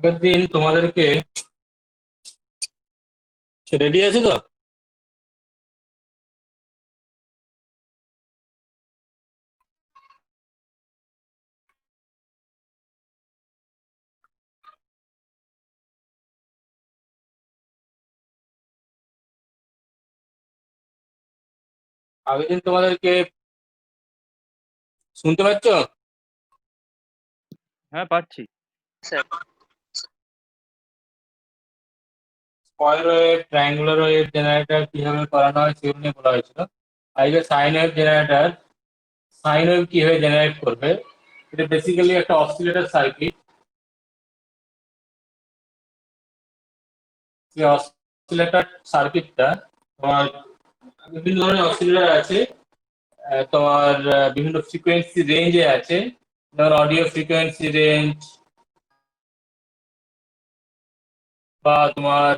আগের দিন তোমাদেরকে রেডি আছে তো? আগের দিন তোমাদেরকে শুনতে পাচ্ছ? হ্যাঁ, পাচ্ছি। Sir. Square wave, triangular wave generator কিভাবে করানো হয় সেগুলো নিয়ে বলা হয়েছিল। আজকে sine wave generator, sine wave কিভাবে জেনারেট করবে। এটা বেসিক্যালি একটা অসিলেটর সার্কিট। সেই অসিলেটর সার্কিটটা তোমার বিভিন্ন ধরনের অসিলেটর আছে। তোমার বিভিন্ন ফ্রিকোয়েন্সি রেঞ্জে আছে। যেমন অডিও ফ্রিকোয়েন্সি রেঞ্জ, বা তোমার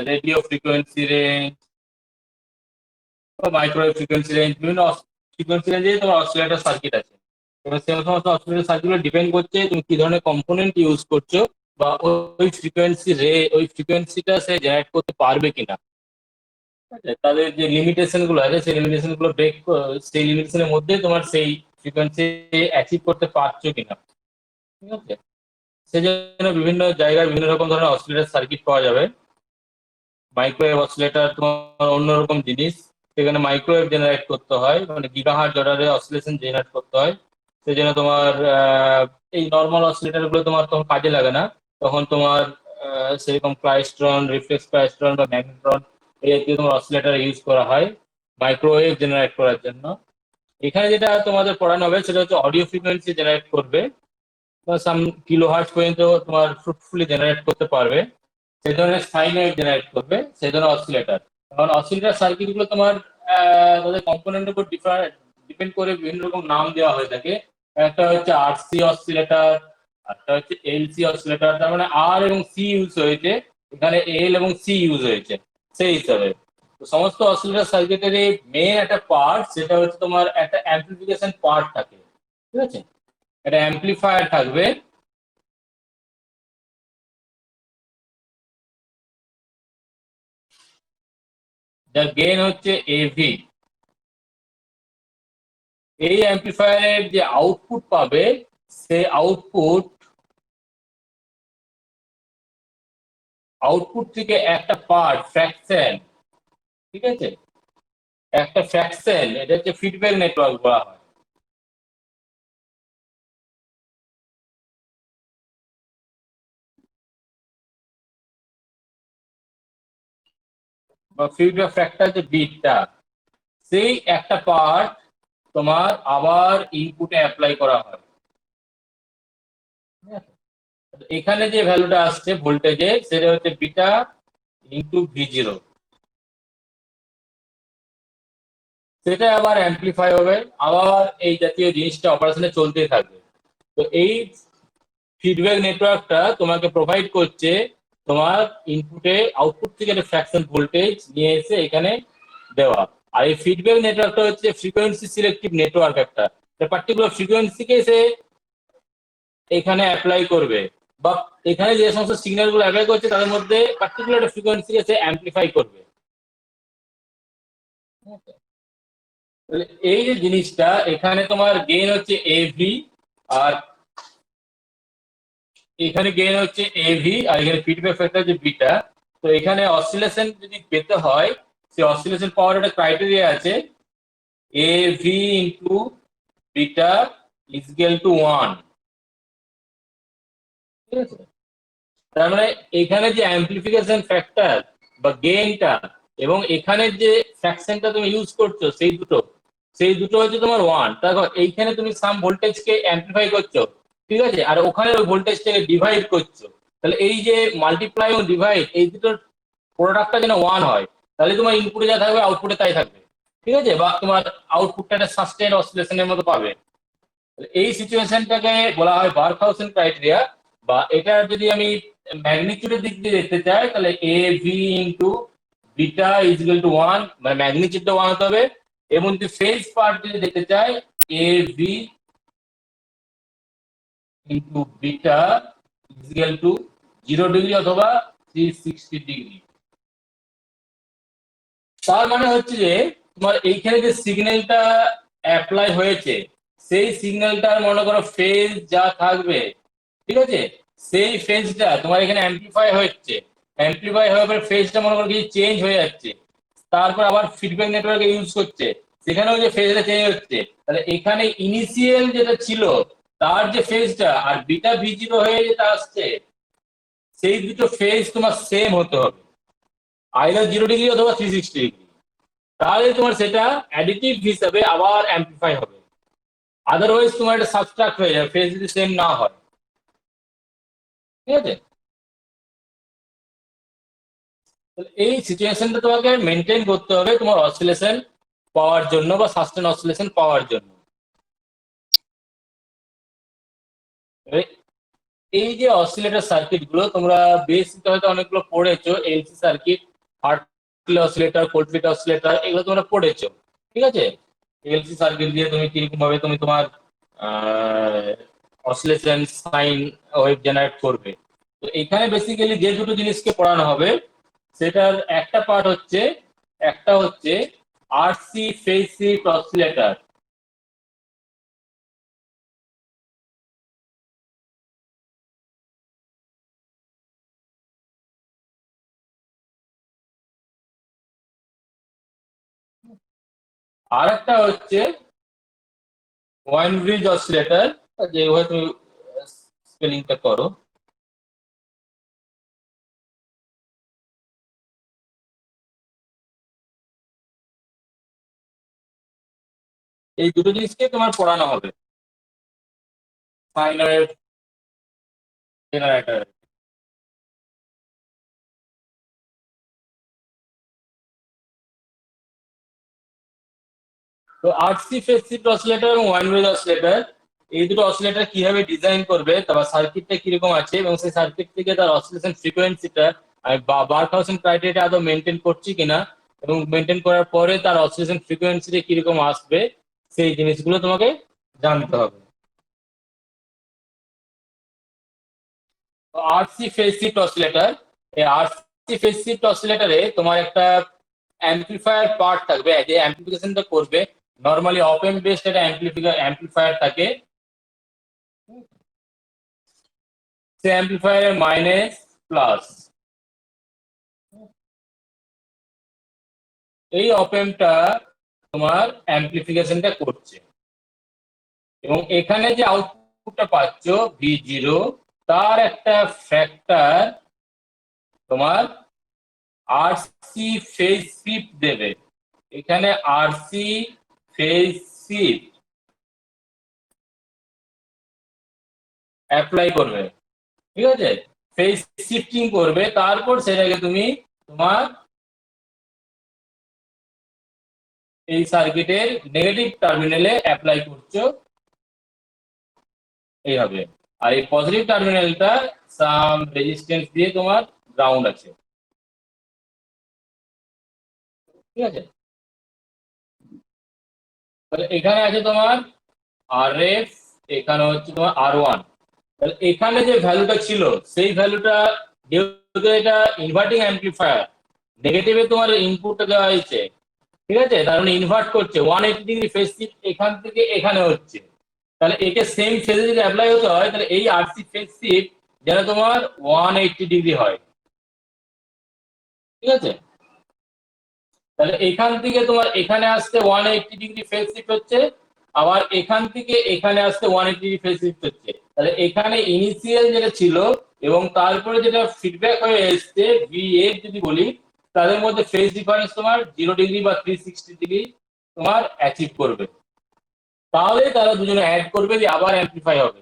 রেডিও ফ্রিকোয়েন্সি রেঞ্জ, বা মাইক্রোওয়েভ ফ্রিকোয়েন্সি রেঞ্জ, বিভিন্ন ফ্রিকোয়েন্সি রেঞ্জে তোমার অসিলেটর সার্কিট আছে। এবার সেই সমস্ত অসিলেটর সার্কিট ডিপেন্ড করছে তুমি কি ধরনের কম্পোনেন্ট ইউজ করছো, বা ওই ফ্রিকোয়েন্সিটা সে জেনারেট করতে পারবে কিনা। ঠিক আছে? তাদের যে লিমিটেশন গুলো আছে সেই লিমিটেশন গুলো সেই লিমিটেশনের মধ্যে তোমার সেই ফ্রিকোয়েন্সি অ্যাচিভ করতে পারছো কিনা। ঠিক আছে? সেই জন্য বিভিন্ন জায়গায় বিভিন্ন রকম ধরনের অসিলেটর সার্কিট পাওয়া যাবে। মাইক্রোওয়েভ অসিলেটর তোমার অন্যরকম জিনিস। সেখানে মাইক্রোওয়েভ জেনারেট করতে হয়, মানে গিগাহার্টজ অর্ডারে অসিলেশন জেনারেট করতে হয়। সেই জন্য তোমার এই নর্মাল অসিলেটর গুলো তোমার তখন কাজে লাগে না। তখন তোমার সেরকম ক্লাইস্ট্রন, রিফ্লেক্স ক্লাইস্ট্রন বা ম্যাগনেট্রন এই জাতীয় তোমার অসিলেটর ইউজ করা হয় মাইক্রোওয়েভ জেনারেট করার জন্য। এখানে যেটা তোমাদের পড়ানো হবে সেটা হচ্ছে অডিও ফ্রিকোয়েন্সি জেনারেট করবে, সাম কিলো হার্টজ পর্যন্ত তোমার ফ্রুটফুলি জেনারেট করতে পারবে। সেই ধরনের সাইন ওয়েভ জেনারেট করবে, সেই ধরনের অসিলেটর। কারণ অসিলেটর সার্কিট গুলো তোমার তাদের কম্পোনেন্টের উপর ডিপেন্ড করে বিভিন্ন রকম নাম দেওয়া হয়ে থাকে। একটা হচ্ছে আরসি অসিলেটর, একটা হচ্ছে এলসি অসিলেটর। তার মানে আর এবং সি ইউজ হয়েছে, এখানে এল এবং সি ইউজ হয়েছে সেই হিসাবে। তো সমস্ত অসিলেটর সার্কিটের মেন একটা পার্ট, সেটা হচ্ছে তোমার একটা অ্যাম্প্লিফিকেশন পার্ট থাকে। ঠিক আছে? একটা অ্যাম্প্লিফায়ার থাকবে। যার গেইন হচ্ছে এভি। এই অ্যাম্প্লিফায়ারের যে আউটপুট পাবে, সেই আউটপুট থেকে একটা পার্ট ফ্র্যাকশন, ঠিক আছে, একটা ফ্র্যাকশন, এটা হচ্ছে ফিডব্যাক নেটওয়ার্ক বলা হয়। বা ফিডব্যাক ফ্যাক্টর যে বিটটা, সেই একটা পার্ট তোমার আবার ইনপুটে অ্যাপ্লাই করা হয়। ঠিক আছে? এখানে যে ভ্যালুটা আসছে ভোল্টেজে, সেটা হচ্ছে বিটা ইন্টু ভি0। সেটা আবার অ্যাম্প্লিফাই হবে, আবার এই জাতীয় জিনিসটা অপারেশনে চলতেই থাকবে। তো এই ফিডব্যাক নেটওয়ার্কটা তোমাকে প্রোভাইড করছে তোমার ইনপুটে আউটপুট থেকে একটা ফ্র্যাকশন ভোল্টেজ নিয়ে এসে এখানে দেওয়া। আর এই ফিডব্যাক নেটওয়ার্কটা হচ্ছে ফ্রিকোয়েন্সি সিলেক্টিভ নেটওয়ার্ক। একটা পার্টিকুলার ফ্রিকোয়েন্সিকে সে এখানে অ্যাপ্লাই করবে, বা এখানে যে সমস্ত সিগন্যাল গুলো অ্যাপ্লাই করছে তাদের মধ্যে পার্টিকুলার ফ্রিকোয়েন্সিকে সে অ্যাম্প্লিফাই করবে। তাহলে এই যে জিনিসটা, এখানে তোমার গেইন হচ্ছে এভি, আর এখানে গেইন হচ্ছে এভি, আর এখানে ফিডব্যাক ফ্যাক্টর যে বিটা। তো এখানে অসিলেশন যদি পেতে হয়, সেই অসিলেশন পাওয়ার একটা ক্রাইটেরিয়া আছে, AV into beta is equal to 1। ঠিক আছে? তার মানে এখানে যে অ্যাম্প্লিফিকেশন ফ্যাক্টর বা গেইনটা, এবং এখানে যে ফ্র্যাকশনটা তুমি ইউজ করছো, সেই দুটো হচ্ছে তোমার 1। দেখো এইখানে তুমি সাম ভোল্টেজকে অ্যাম্প্লিফাই করছো, ঠিক আছে, আর ওখানে ওই ভোল্টেজটাকে ডিভাইড করছো। তাহলে এই যে মাল্টিপ্লাই এবং ডিভাইড, এই দুটোর প্রোডাক্টটা যেন 1 হয়, তাহলে তোমার ইনপুটে যা থাকবে আউটপুটে তাই থাকবে। ঠিক আছে? বা তোমার আউটপুটটা একটা সাস্টেইন অসিলেশনের মতো পাবে। এই সিচুয়েশনটাকে বলা হয় বার্কহাউসেন ক্রাইটেরিয়া। বা এটা যদি আমি ম্যাগনিটিউডের দিক দিয়ে দেখতে চাই, তাহলে A V into beta is equal to 1, মানে ম্যাগনিটিউডটা 1 হতে হবে। এবং যদি ফেজ পার্ট যদি দেখতে চাই, A V into beta equal to 0 degree অথবা 360 ডিগ্রি। তার মানে হচ্ছে যে তোমার এইখানে যে সিগন্যালটা অ্যাপ্লাই হয়েছে সেই সিগন্যালটার মনে করো ফেজ যা থাকবে, ঠিক আছে, সেই ফেজটা তোমার এখানে অ্যাম্পলিফাই হচ্ছে, অ্যাম্পলিফাই হওয়ার পরে ফেজটা মনে করো কিছু চেঞ্জ হয়ে যাচ্ছে, তারপর আবার ফিডব্যাক নেটওয়ার্ক ইউজ করছে, সেখানেও যে ফেজটা চেঞ্জ হচ্ছে, তাহলে এখানে ইনিশিয়াল যেটা ছিল তার যে ফেজটা আর বিটা ভি জিরো হয়ে যেটা আসছে, সেই দুটো ফেজ তোমার সেম হতে হবে, আইদার 0 ডিগ্রি অথবা 360 ডিগ্রি। তাহলে তোমার সেটা অ্যাডিটিভ হিসাবে আবার অ্যাম্পলিফাই হবে, আদারওয়াইজ তোমার এটা সাবট্রাক্ট হয়ে যাবে ফেজ যদি সেম না হয়, ঠিক আছে। এই সিচুয়েশনটা তোমাকে মেনটেন করতে হবে তোমার অসিলেশন পাওয়ার জন্য বা সাস্টেন অসিলেশন পাওয়ার জন্য। এই যে অসিলেটর সার্কিট গুলো তোমরা বেসিক হয়তো অনেকগুলো পড়েছো, LC circuit, Hartley oscillator, Colpitts oscillator, এগুলো তোমরা পড়েছো, ঠিক আছে। এলসি সার্কিট দিয়ে তুমি কিরকম ভাবে তুমি তোমার অসিলেশন সাইন ওয়েভ জেনারেট করবে। তো এখানে বেসিক্যালি যে দুটো জিনিসকে পড়ানো হবে সেটার একটা হচ্ছে আরসি ফেজ শিফট অসিলেটর। আর একটা হচ্ছে ওয়াইন ব্রিজ অসিলেটর, যেভাবে তুমি স্পেলিংটা করো। এই দুটো জিনিসকে তোমার পড়ানো হবে সাইন ওয়েভ জেনারেটর। তো আরসি ফেজ শিফট অসিলেটর এবং ওয়াইন ব্রিজ অসিলেটর, এই দুটো অসিলেটর কিভাবে ডিজাইন করবে, তারপর সার্কিটটা কিরকম আছে এবং সেই সার্কিট থেকে তার অসিলেশন ফ্রিকোয়েন্সিটা আমি বার্কহাউসেন ক্রাইটেরিয়া আদৌ মেনটেন করছি কিনা, এবং মেনটেন করার পরে তার অসিলেশন ফ্রিকোয়েন্সিটা কিরকম আসবে, সেই জিনিসগুলো তোমাকে জানতে হবে। আরসি ফেজ শিফট অসিলেটর, এই আরসি ফেজ শিফট অসিলেটরে তোমার একটা অ্যাম্পলিফায়ার পার্ট থাকবে, যে অ্যাম্পলিফিকেশনটা করবে। নর্মালি অপ এম্প বেসড একটা অ্যাম্পলিফায়ার থাকে, সে অ্যাম্পলিফায়ারের মাইনাস প্লাস এই অপ এম্পটা তোমার অ্যাম্পলিফিকেশনটা করছে, এবং এখানে যে আউটপুটটা পাচ্ছ ভি জিরো, তার একটা ফ্যাক্টর তোমার আরসি ফেজ শিফট দেবে। এখানে আরসি ফেজ শিফট অ্যাপ্লাই করবে, ঠিক আছে, ফেজ শিফটিং করবে, তারপর সেটাকে তুমি তোমার এই সার্কিটের নেগেটিভ টার্মিনালে অ্যাপ্লাই করছো এইভাবে। আর এই পজিটিভ টার্মিনালটা সাম রেজিস্ট্যান্স দিয়ে তোমার গ্রাউন্ড আছে, ঠিক আছে। তাহলে এখানে আছে তোমার আর এফ, এখানে হচ্ছে তোমার আর ওয়ান। তাহলে এখানে যে ভ্যালুটা ছিল সেই ভ্যালুটা, যেহেতু এটা ইনভার্টিং অ্যাম্পলিফায়ার, নেগেটিভে তোমার ইনপুটটা দেওয়া হয়েছে, ঠিক আছে, তার মানে ইনভার্ট করছে 180 ডিগ্রি ফেজ শিফট এখান থেকে এখানে হচ্ছে। তাহলে একে সেম ফেজে যদি অ্যাপ্লাই হতে হয় তাহলে এই আরসি ফেজ শিফট যেন তোমার 180 ডিগ্রি হয়, ঠিক আছে। তাহলে এখান থেকে তোমার এখানে আসতে 180 ডিগ্রি ফেজ শিফট হচ্ছে, আবার এখান থেকে এখানে আসতে 180 ডিগ্রি ফেজ শিফট হচ্ছে। তাহলে এখানে ইনিশিয়াল যেটা ছিল এবং তারপরে যেটা ফিডব্যাক হয়ে এসছে ভি এফ যদি বলি, তাদের মধ্যে ফেজ ডিফারেন্স তোমার 0 ডিগ্রি বা 360 ডিগ্রি তোমার অ্যাচিভ করবে। তাহলে তারা দুজনে অ্যাড করবে যে আবার অ্যাম্পলিফাই হবে।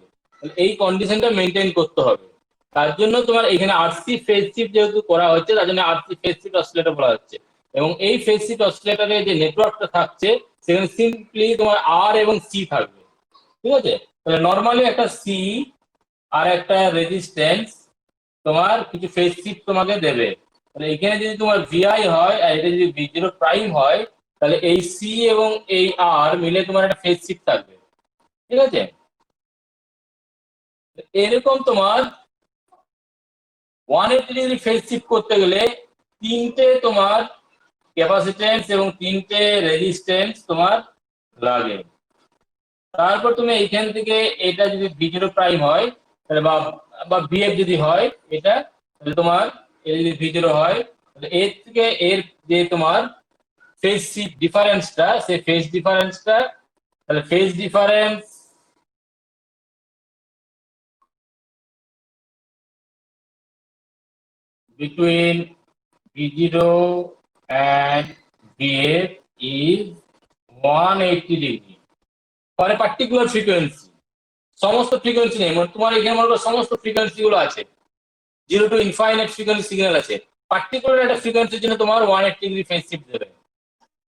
এই কন্ডিশনটা মেনটেন করতে হবে। তার জন্য তোমার এখানে আরসি ফেজ শিফট যেহেতু করা হচ্ছে, তার জন্য আরসি ফেজ শিফট অসিলেটর বলা হচ্ছে। এবং এই ফেজ শিফট অসিলেটরে যে নেটওয়ার্কটা থাকছে সেখানে সিম্পলি তোমার আর এবং সি থাকবে, ঠিক আছে। তাহলে নর্মালি একটা সি আর একটা রেজিস্ট্যান্স তোমার কিছু ফেজ শিফট তোমাকে দেবে। তাহলে এখানে যদি তোমার ভিআই হয় আর এটা যদি ভি জিরো প্রাইম হয়, তাহলে এই সি এবং এই আর মিলে তোমার একটা ফেজ শিফট থাকবে, ঠিক আছে। এরকম তোমার 180 ডিগ্রি ফেজ শিফট করতে গেলে তিনটে তোমার ক্যাপাসিটেন্স এবং তিনটে রেজিস্ট্যান্স তোমার লাগে। তারপর তুমি এইখান থেকে এটা যদি V0 প্রাইম হয় তাহলে বা VF যদি হয় এটা, তাহলে তোমার এটা যদি V0 হয় তাহলে এর থেকে এর যে তোমার ফেজ শিফট ডিফারেন্সটা, সেই ফেজ ডিফারেন্সটা, তাহলে phase difference between V0 and VF is 180 degree for a particular frequency. সমস্ত ফ্রিকোয়েন্সি নেই, তোমার এখানে মনে করো সমস্ত ফ্রিকোয়েন্সি গুলো আছে, 0 টু ইনফাইনাইট ফ্রিকোয়েন্সি সিগন্যাল আছে, পার্টিকুলার একটা ফ্রিকোয়েন্সির জন্য তোমার 180 ডিগ্রি ফেজ শিফট দেবে।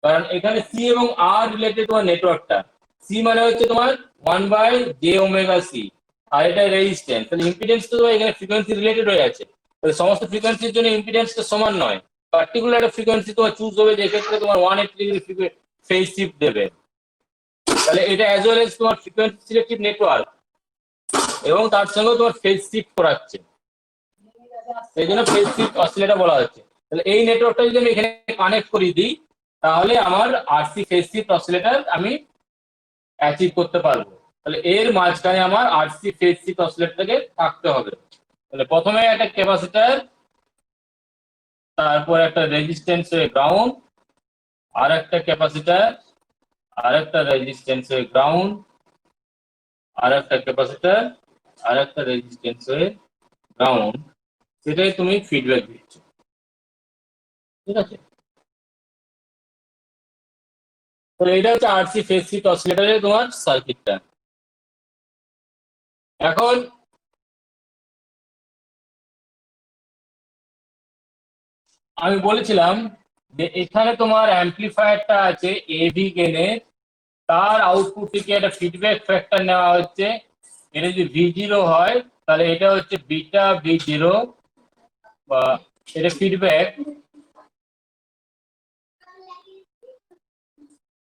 কারণ এখানে সি এবং আর রিলেটেড তোমার নেটওয়ার্কটা, সি মানে হচ্ছে তোমার 1/j⍵c, আর এটা রেজিস্ট্যান্স, তাহলে ইম্পিডেন্স তো এখানে ফ্রিকোয়েন্সি রিলেটেড হয়ে আছে, তাহলে সমস্ত ফ্রিকোয়েন্সির জন্য ইম্পিডেন্সটা সমান নয়, পার্টিকুলার একটা ফ্রিকোয়েন্সি তোমার চুজ হবে যে ক্ষেত্রে তোমার 180 ডিগ্রি ফেজ শিফট দেবে। তাহলে এটা অ্যাজ ওয়েল এজ তোমার ফ্রিকোয়েন্সি সিলেক্টিভ নেটওয়ার্ক এবং তার সঙ্গে তোমার ফেজ শিফট করাচ্ছে, সেই জন্য ফেজ শিফট অসিলেটর বলা হচ্ছে। তাহলে এই নেটওয়ার্কটা যদি আমি এখানে কানেক্ট করে দিই তাহলে আমার আরসি ফেজ শিফট অসিলেটর আমি অ্যাচিভ করতে পারবো। তাহলে এর মাঝখানে আমার আরসি ফেজ শিফট অসিলেটরকে থাকতে হবে। তাহলে প্রথমে একটা ক্যাপাসিটর, তারপর একটা রেজিস্ট্যান্স হয়ে গ্রাউন্ড, আর একটা ক্যাপাসিটর, আর একটা রেজিস্ট্যান্স হয়ে গ্রাউন্ড, আর একটা ক্যাপাসিটর, আর একটা রেজিস্ট্যান্স হয়ে গ্রাউন্ড, সেটাই তুমি ফিডব্যাক দিচ্ছ। ঠিক আছে, তো এটা হচ্ছে আরসি ফেজ শিফট অসিলেটরের তোমার সার্কিটটা। এখন আমি বলেছিলাম যে এখানে তোমার অ্যাম্পলিফায়ারটা আছে এবি গেনের, তার আউটপুট থেকে একটা ফিডব্যাক ফ্যাক্টর নেওয়া হচ্ছে, এটা যদি V0 হয় তাহলে এটা হচ্ছে বিটা V0 বা এটা ফিডব্যাক,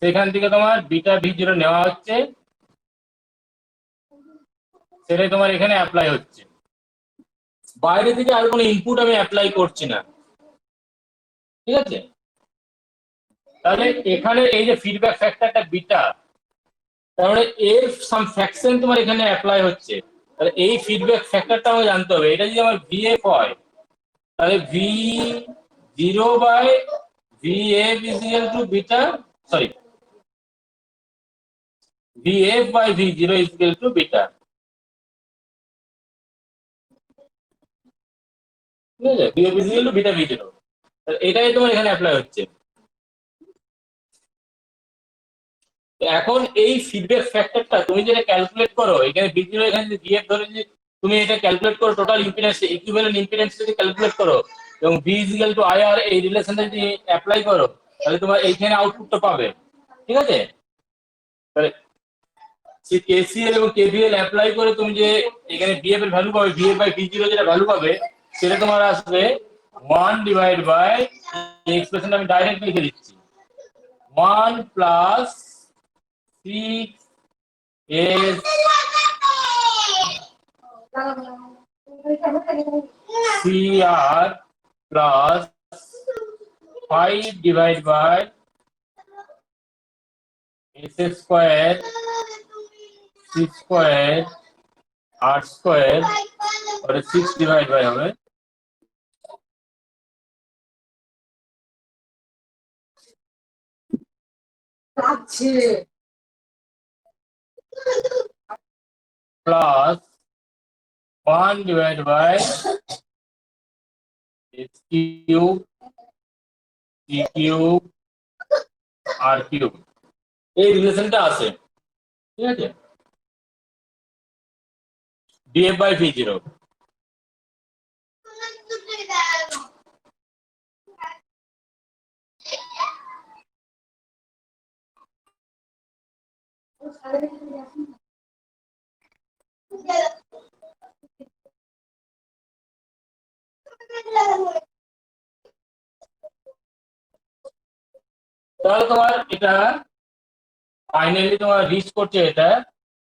সেখান থেকে তোমার বিটা V0 নেওয়া হচ্ছে, সেটাই তোমার এখানে অ্যাপ্লাই হচ্ছে, বাইরে থেকে আর কোনো ইনপুট আমি অ্যাপ্লাই করছি না। ঠিক আছে, তাহলে এখানে এই যে ফিডব্যাক ফ্যাক্টরটা বিটা, তাহলে এর সাম ফ্র্যাকশন তোমার এখানে অ্যাপ্লাই হচ্ছে, তাহলে এই ফিডব্যাক ফ্যাক্টরটা আমাকে জানতে হবে। এটা যদি আমার VF হয় তাহলে V0/VF is equal to beta, sorry VF/V0 is equal to beta. ঠিক আছে, VF is equal to beta V0, এটাই তোমার এখানে অ্যাপ্লাই হচ্ছে। এখন এই ফিডব্যাক ফ্যাক্টরটা তুমি যেটা ক্যালকুলেট করো, এখানে V0 এখানে যদি VF ধরে যদি তুমি এটা ক্যালকুলেট করো, টোটাল ইম্পিডেন্স ইকুইভ্যালেন্ট ইম্পিডেন্স যদি ক্যালকুলেট করো এবং V is equal to IR এই রিলেশনটা যদি অ্যাপ্লাই করো তাহলে তোমার এইখানে আউটপুটটা পাবে। ঠিক আছে, তাহলে সেই KCL এবং KVL অ্যাপ্লাই করে তুমি যে এখানে VF এর ভ্যালু পাবে, VF/V0 যেটা ভ্যালু পাবে সেটা তোমার আসবে 1 ডিভাইড বাই, এই এক্সপ্রেশনটা আমি ডাইরেক্ট লিখে দিচ্ছি, 1 plus 6s CR plus 5 divided by S square, C square, R square, और 6 divided by হবে plus 1 divided by S cube, C cube, R cube, এই রিলেশনটা আছে। ঠিক আছে, VF/V0। তাহলে তোমার এটা ফাইনালি তোমার রিচ করছে এটা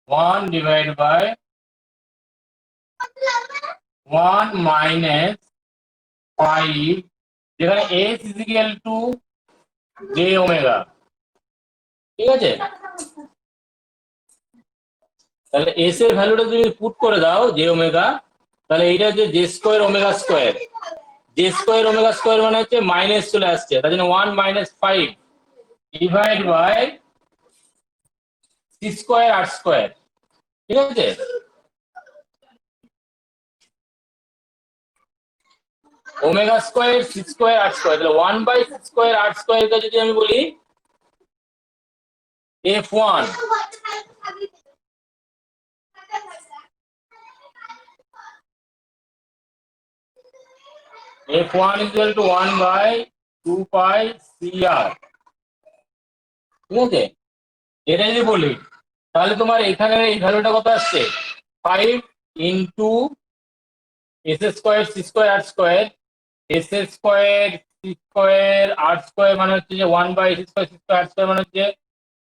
1 ডিভাইড বাই 1 মাইনাস 5 যেখানে s is equal two J omega. ঠিক আছে, তাহলে এস এর ভ্যালুটা যদি পুট করে দাও জে ওমেগা, তাহলে এইটা হচ্ছে J square omega square. J square omega square মানে হচ্ছে মাইনাস চলে আসছে, তার জন্য 1 - 5 divide by C square R square. ঠিক আছে, omega square C square R square, তাহলে 1/সি স্কোয়ার আর স্কোয়ারকে যদি আমি বলি f1, f1 is equal to 1/2πcr। ঠিক আছে, এটা যদি বলি তাহলে তোমার এখানে এই ভ্যালুটা কত আসছে, 5 into S square C square R square. S square C square R square মানে হচ্ছে যে 1/সি square C square R square মানে হচ্ছে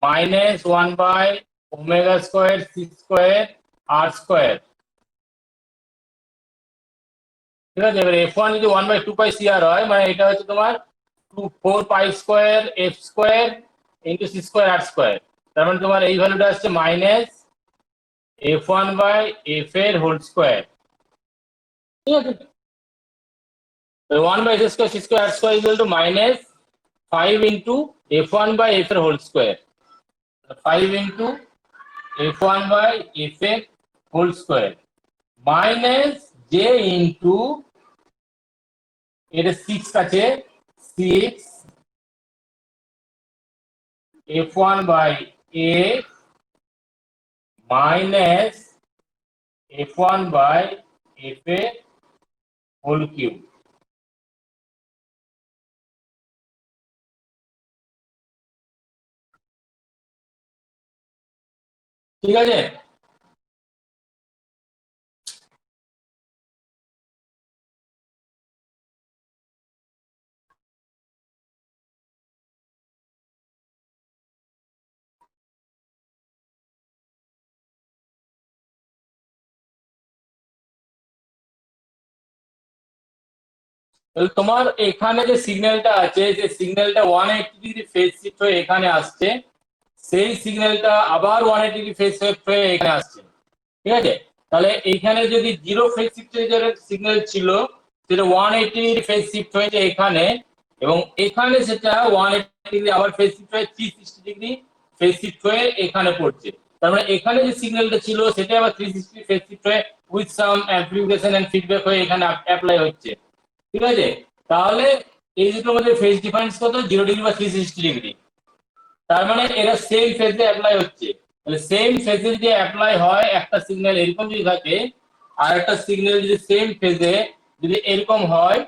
-1/ওমেগা square C square R square. ঠিক আছে, এবার f1 যদি 1/2πcr হয় মানে এটা হচ্ছে তোমার 4π² f square into C square R square. তার মানে তোমার এই ভ্যালুটা আসছে -f1/f এর হোল স্কোয়ার। ঠিক আছে, 1/s square C square R square equal to -5 into f1/f এর হোল স্কোয়ার, 5 ইন্টু f1/f এর whole square minus J into এটা 6 আছে 6 f1/f মাইনাস f1/f এর হোল কিউব। ঠিক আছে, তাহলে তোমার এখানে যে সিগন্যালটা আছে, যে সিগন্যালটা 180 ডিগ্রি ফেজ শিফট হয়ে এখানে আসছে, সেই সিগন্যালটা আবার 180 ডিগ্রি ফেজ শিফট হয়ে এখানে আসছে। ঠিক আছে, তাহলে এইখানে যদি 0 ফেজ শিফটের সিগন্যাল ছিল সেটা 180 ডিগ্রি ফেজ শিফট হয়েছে এখানে, এবং এখানে সেটা 180 ডিগ্রি আবার ফেজ শিফট হয়ে 360 ডিগ্রি ফেজ শিফট হয়ে এখানে পড়ছে। তার মানে এখানে যে সিগন্যালটা ছিল সেটা আবার 360 ফেজ শিফট হয়ে with some amplification and feedback হয়ে এখানে অ্যাপ্লাই হচ্ছে। ঠিক আছে, তাহলে এই দুটোর মধ্যে ফেজ ডিফারেন্স কত, 0 ডিগ্রি বা 360 ডিগ্রি। তার মানে এরা সেম ফেজে অ্যাপ্লাই হচ্ছে। তাহলে সেম ফেজে যদি অ্যাপ্লাই হয় একটা সিগন্যাল এরকম যদি থাকে, আর একটা সিগন্যাল যদি সেম ফেজে যদি এরকম হয়,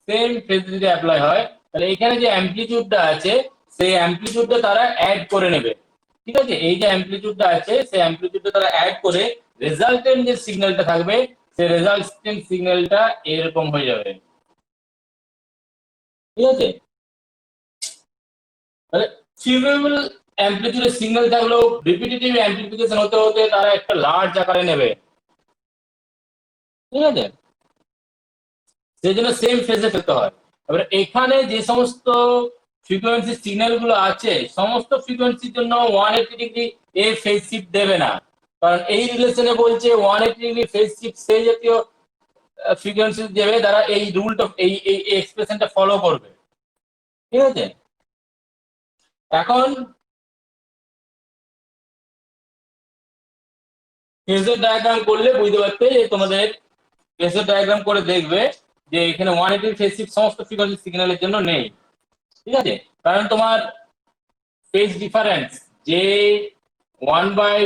সেম ফেজে যদি অ্যাপ্লাই হয়, তাহলে এখানে যে অ্যামপ্লিটিউডটা আছে সেই অ্যামপ্লিটিউডটা তারা অ্যাড করে নেবে। ঠিক আছে, এই যে অ্যামপ্লিটিউডটা আছে সেই অ্যামপ্লিটিউডটা তারা অ্যাড করে রেজাল্টেন্ট যে সিগন্যালটা থাকবে সেই রেজাল্টেন্ট সিগন্যালটা এরকম হয়ে যাবে। ঠিক আছে, তাহলে ফিউরেবল অ্যামপ্লিটিউডের সিগন্যাল থাকলেও রিপিটিটিভ অ্যামপ্লিফিকেশন হতে হতে তারা একটা লার্জ আকারে নেবে। ঠিক আছে, সেই জন্য সেম ফেজে ফেলতে হয়। এবার এখানে যে সমস্ত ফ্রিকোয়েন্সি সিগন্যাল গুলো আছে সমস্ত ফ্রিকোয়েন্সির জন্য 180 ডিগ্রি এ ফেজ শিফট দেবে না, কারণ এই রিলেশনে বলছে 180 ডিগ্রি ফেজ শিফট সেই জাতীয় ফ্রিকোয়েন্সি দেবে যারা এই রুলটা এই এক্সপ্রেশনটা ফলো করবে। ঠিক আছে, এখন ফেজর ডায়াগ্রাম করলে বুঝতে পারবে যে তোমাদের ফেজর ডায়াগ্রাম করে দেখবে যে এখানে 180 ফেজ শিফট সমস্ত ফ্রিকোয়েন্সি সিগন্যালের জন্য নেই। ঠিক আছে, কারণ তোমার ফেজ ডিফারেন্স যে 1 বাই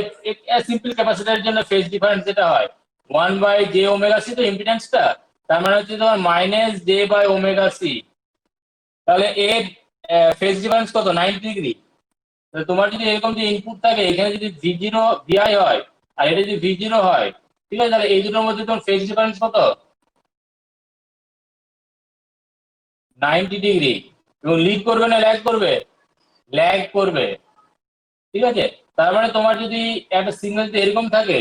সিম্পল ক্যাপাসিটরের জন্য ফেজ ডিফারেন্স যেটা হয় 1/j ওমেগা সি, তো ইম্পিডেন্সটা তার মানে হচ্ছে তোমার -j/ওমেগা সি। তাহলে এর ফেজ ডিফারেন্স কত, 90 ডিগ্রি। তোমার যদি এরকম যে ইনপুট থাকে এখানে যদি v0 vi হয় আর এটা যদি v0 হয়, ঠিক আছে, তাহলে এই দুটোর মধ্যে তোমার ফেজ ডিফারেন্স কত, 90 ডিগ্রি। এবং লিড করবে না ল্যাগ করবে, ল্যাগ করবে। ঠিক আছে, তার মানে তোমার যদি একটা সিগন্যাল এরকম থাকে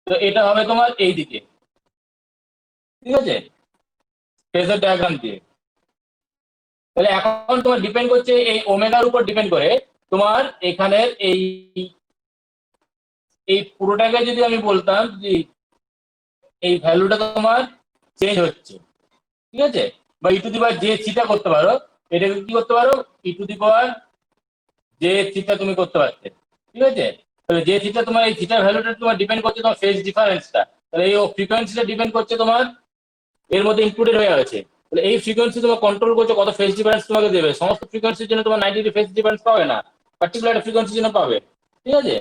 তো এটা হবে তোমার এই দিকে। ঠিক আছে, ফেজার ডায়াগ্রাম দিয়ে। তাহলে এখন তোমার ডিপেন্ড করছে এই ওমেগার উপর ডিপেন্ড করে তোমার এখানের এই এই পুরোটাকে যদি আমি বলতাম যে এই ভ্যালুটা তোমার চেঞ্জ হচ্ছে, ঠিক আছে, বা ই টু দি পাওয়ার যে থিটা করতে পারো, এটাকে কি করতে পারো ই টু দি পাওয়ার যে থিটা তুমি করতে পারছে, ঠিক আছে। তাহলে যে থিটা তোমার এই থিটার ভ্যালুটা তোমার ডিপেন্ড করছে তোমার ফেজ ডিফারেন্সটা, তাহলে এই ফ্রিকোয়েন্সিটা ডিপেন্ড করছে তোমার এর মধ্যে ইনক্লুডেড হয়ে আছে। তাহলে এই ফ্রিকোয়েন্সি তোমার কন্ট্রোল করছে কত ফেজ ডিফারেন্স তোমাকে দেবে। সমস্ত ফ্রিকোয়েন্সির জন্য তোমার 90 ডিগ্রি ফেজ ডিফারেন্স পাবে না, পার্টিকুলার একটা ফ্রিকোয়েন্সির জন্য পাবে, ঠিক আছে।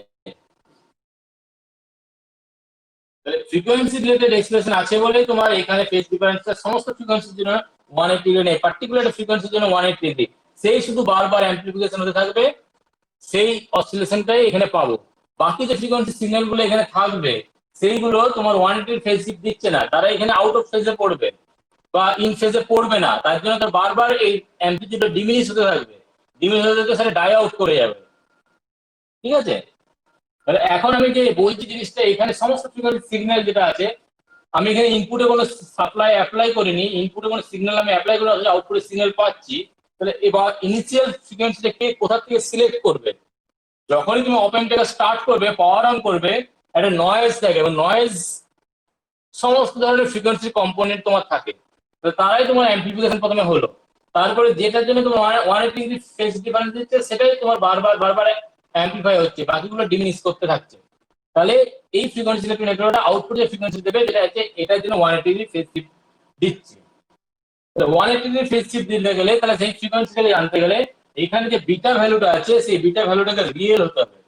তাহলে ফ্রিকোয়েন্সি রিলেটেড এক্সপ্রেশন আছে বলেই তোমার এখানে ফেজ ডিফারেন্সটা সমস্ত ফ্রিকোয়েন্সির জন্য 180 ডিগ্রি নেই, পার্টিকুলার ফ্রিকোয়েন্সির জন্য 180 ডিগ্রি। সেই শুধু বারবার অ্যাম্প্লিফিকেশন হতে থাকবে, সেই অসিলেশনটাই এখানে পাবো। বাকি যে ফ্রিকোয়েন্সি সিগন্যাল গুলো এখানে থাকবে সেইগুলো তোমার 180 ফেজ শিফট দিচ্ছে না, তারা এখানে আউট অফ ফেজে পড়বে বা ইন ফেজে পড়বে না, তার জন্য তার বারবার এই অ্যাম্পলিটিউডটা ডিমিনিশ হতে থাকবে, ডিমিনিশ হতে হতে সেটা ডাই আউট করে যাবে, ঠিক আছে। তাহলে এখন আমি যে বলছি জিনিসটা, এখানে সমস্ত ফ্রিকোয়েন্সি সিগন্যাল যেটা আছে, আমি এখানে ইনপুটে কোনো সাপ্লাই অ্যাপ্লাই করিনি, ইনপুটে কোনো সিগন্যাল আমি অ্যাপ্লাই করে আউটপুটে সিগন্যাল পাচ্ছি। তাহলে এবার ইনিশিয়াল ফ্রিকোয়েন্সিটা কে কোথা থেকে সিলেক্ট করবে, যখনই তুমি ওপেনটাকে স্টার্ট করবে পাওয়ার অন করবে একটা নয়েজ থাকে, এবং নয়েজ সমস্ত ধরনের ফ্রিকোয়েন্সি কম্পোনেন্ট তোমার থাকে, তো তারাই তোমার অ্যাম্প্লিফিকেশন প্রথমে হলো। তারপরে যেটার জন্য তোমার 180 ডিগ্রি ফেজ ডিফারেন্স দিচ্ছে সেটাই তোমার বারবার বারবার অ্যাম্প্লিফাই হচ্ছে, বাকিগুলো ডিমিনিশ করতে থাকছে। তাহলে এই ফ্রিকোয়েন্সি সিলেক্টিভ নেটওয়ার্কটা আউটপুটে ফ্রিকোয়েন্সি দেবে যেটা আছে এটার জন্য 180 ডিগ্রি ফেজ শিফট দিচ্ছে। 180 ডিগ্রি ফেজ শিফট দিতে গেলে তাহলে সেই ফ্রিকোয়েন্সিটাকে জানতে গেলে এখানে যে বিটা ভ্যালুটা আছে সেই বিটা ভ্যালুটাকে রিয়েল হতে হবে,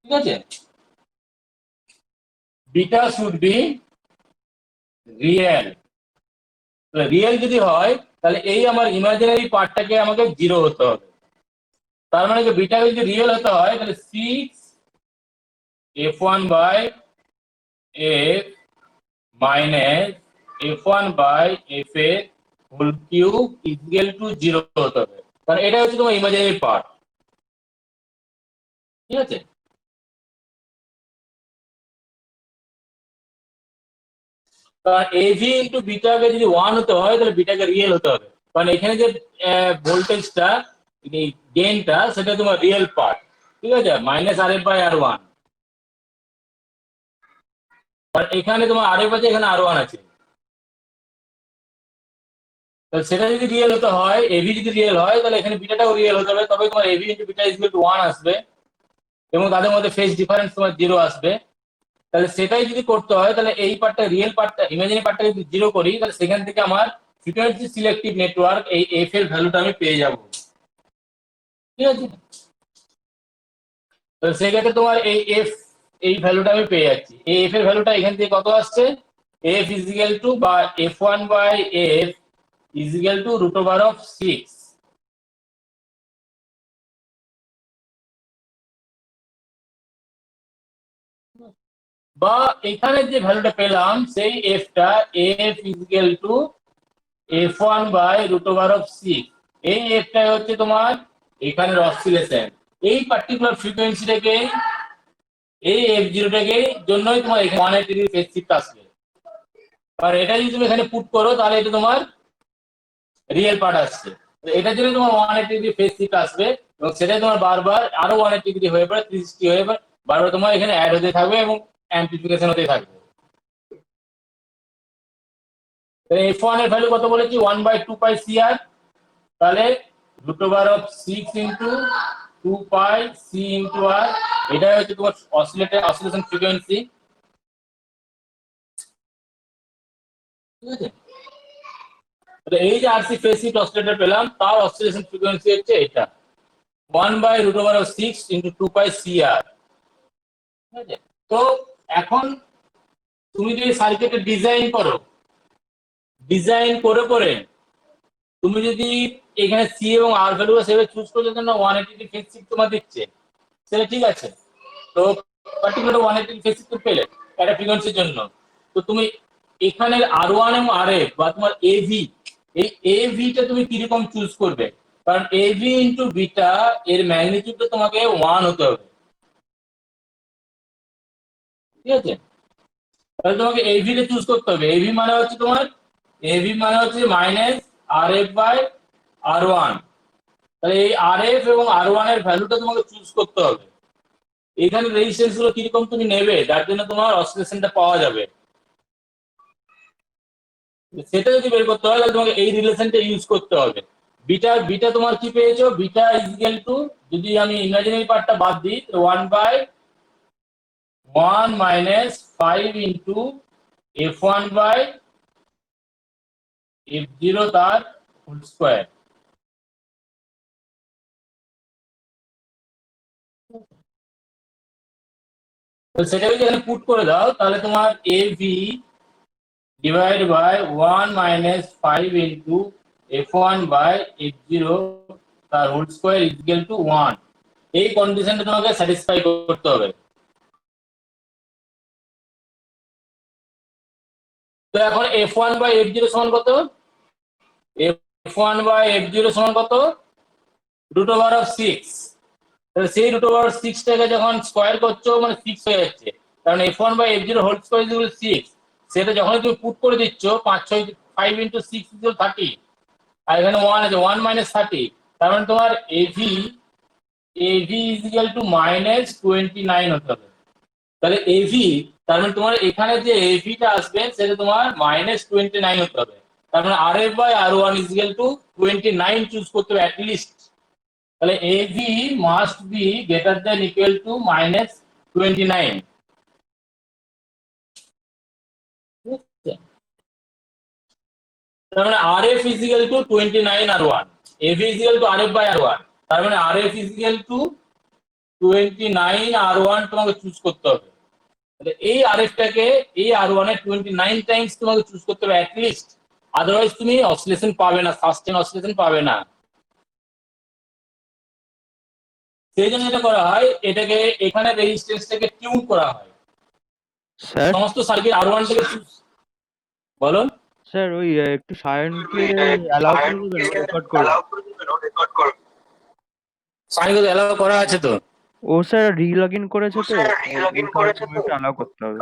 ঠিক আছে। Beta should be real. Real যদি হয় তাহলে এই আমার ইমাজিনারি পার্টটাকে আমাকে 0 হতে হবে। তার মানে বিটা যদি রিয়েল হতে হয় তাহলে 6f1/f মাইনাস f1/f এর হোল কিউব ইকুয়াল টু 0 হতে হবে, কারণ এটা হচ্ছে তোমার ইমাজিনারি পার্ট, ঠিক আছে। কারণ এভি ইন্টু বিটাকে যদি 1 হতে হয় তাহলে বিটাকে রিয়েল হতে হবে, কারণ এখানে যে ভোল্টেজটা গেইনটা সেটা তোমার রিয়েল পার্ট, ঠিক আছে, -RF/R1। আর এখানে তোমার RF আছে, এখানে R1 আছে, তাহলে সেটা যদি রিয়েল হতে হয়, এভি যদি রিয়েল হয় তাহলে এখানে বিটাটাও রিয়েল হতে হবে, তবে তোমার AV into beta equal to 1 আসবে এবং তাদের মধ্যে ফেজ ডিফারেন্স তোমার 0 আসবে। তাহলে সেটাই যদি করতে হয় তাহলে এই পার্টটা রিয়েল পার্টটা ইমাজিনারি পার্টটা যদি 0 করি তাহলে সেখান থেকে আমার ফ্রিকোয়েন্সি সিলেক্টিভ নেটওয়ার্ক এই এফ এর ভ্যালুটা আমি পেয়ে যাব, ঠিক আছে। তো সেক্ষেত্রে তোমার এই ভ্যালুটা আমি পেয়ে যাচ্ছি। এই এফ এর ভ্যালুটা এখান থেকে কত আসছে, এফ ইজিক্যাল টু বা f1/f ইজিক্যাল টু √6। বা এখানে যে ভ্যালুটা পেলাম সেই এফটা এফ ইজিক্যাল টু f1/√6, এই এফটাই হচ্ছে তোমার এখানের অসিলেশন। এই পার্টিকুলার ফ্রিকোয়েন্সিটাকে এই f0টাকে জন্যই তোমার এখানে 180 ডিগ্রি ফেজ শিফট আসবে। আর এটা যদি তুমি এখানে পুট করো তাহলে এটা তোমার রিয়েল পার্ট আসছে, এটার জন্য তোমার 180 ডিগ্রি ফেজ শিফট আসবে এবং সেটাই তোমার বারবার আরো 180 ডিগ্রি হয়ে পড়ে 360 হয়ে পড়ে বারবার তোমার এখানে অ্যাড হতে থাকবে এবং অ্যাম্প্লিফিকেশন হতে থাকবে। f1 এর ভ্যালু কত বলেছি 1/2πCR, তাহলে √6 ইন্টু 2πC ইন্টু আর, এটাই হচ্ছে তোমার অসিলেশন ফ্রিকোয়েন্সি, ঠিক আছে। এই যে আরসি ফেজ শিফট অসিলেটর পেলাম তার অসিলেশন ফ্রিকোয়েন্সি হচ্ছে এটা 1/√6 ইন্টু 2πCR, ঠিক আছে। তো এখন তুমি যদি সার্কিটে ডিজাইন করো, ডিজাইন করে করে তুমি যদি এখানে সি এবং আর ভ্যালু সেভাবে চুজ করলে জন্য 180 ডিগ্রি ফেজ শিফট তোমার দিচ্ছে, সেটা ঠিক আছে। তো পার্টিকুলার 180 ডিগ্রি ফেজ শিফট পেলে একটা ফ্রিকোয়েন্সির জন্য, তো তুমি এখানে R1 এবং RF বা তোমার এভি, এই এভিটা তুমি কিরকম চুজ করবে, কারণ এভি ইন্টু বিটা এর ম্যাগনিটিউডটা তোমাকে 1 হতে হবে, ঠিক আছে। তাহলে তোমাকে এভি তে চুজ করতে হবে। এভি মানে হচ্ছে তোমার এবি মানে হচ্ছে minus R F by R one. তাহলে এই আর এফ এবং আর ওয়ান এর ভ্যালুটা তোমাকে চুজ করতে হবে। এখানে রেজিস্ট্যান্স গুলো কিরকম তুমি নেবে, যার জন্য তোমার অসিলেশনটা পাওয়া যাবে, সেটা যদি বের করতে হয় তাহলে তোমাকে এই রিলেশনটা ইউজ করতে হবে। বিটা বিটা তোমার কি পেয়েছো, বিটা ইজ ইকুয়াল টু, যদি আমি ইমাজিনারি পার্টটা বাদ দিই, 1/1 minus 5 into f1 by f0 তার হোল স্কোয়ার। সেটাকে যদি এখানে পুট করে দাও তাহলে তোমার AV divide by 1 minus 5 into f1 by f0 তার whole square is equal to 1। এই কন্ডিশনটা তোমাকে স্যাটিসফাই করতে হবে। তো এখন f1 বাই f0 সমান কত, f1 বাই f0 সমান কত, √6। তাহলে সেই √6 টাকে যখন স্কোয়ার করছো মানে 6 হয়ে যাচ্ছে, কারণ f1 by f0 whole square is 6। সেটা যখন তুমি পুট করে দিচ্ছ 5 ইন্টু 6 ইজ 30, আর এখানে 1 আছে, 1 মাইনাস 30, তার মানে তোমার AV is equal to minus 29 হতে হবে। তাহলে এভি, তার মানে তোমার এখানে যে এভিটা আসবে সেটা তোমার মাইনাস 29 হতে হবে। তার মানে R F by R one is equal to 29 choose করতে হবে অ্যাটলিস্ট। তাহলে AV must be greater than equal to minus 29। তার মানে R F is equal to 29 R 1, AV is equal to R F by R 1। তার মানে R F is equal to 29 R 1 তোমাকে choose করতে হবে। এই আর এফটাকে এই আর ওয়ান এর 29 টাইমস তোমাকে চুজ করতে হবে অ্যাটলিস্ট, আদারওয়াইজ তুমি অসিলেশন পাবে না, সাস্টেন অসিলেশন পাবে না। সেই জন্য এটা করা হয়, এটাকে এখানে রেজিস্ট্যান্সটাকে টিউন করা হয় স্যার সমস্ত সার্কিট আর ওয়ান থেকে। বলো স্যার, ওই একটু সায়নকে অ্যালাউ করে দেবেন, রেকর্ড করবে। সাইন এলাও করা আছে তো। ও স্যার রি লগ ইন করেছে তো, এই কারণে একটু অ্যালাউ করতে হবে।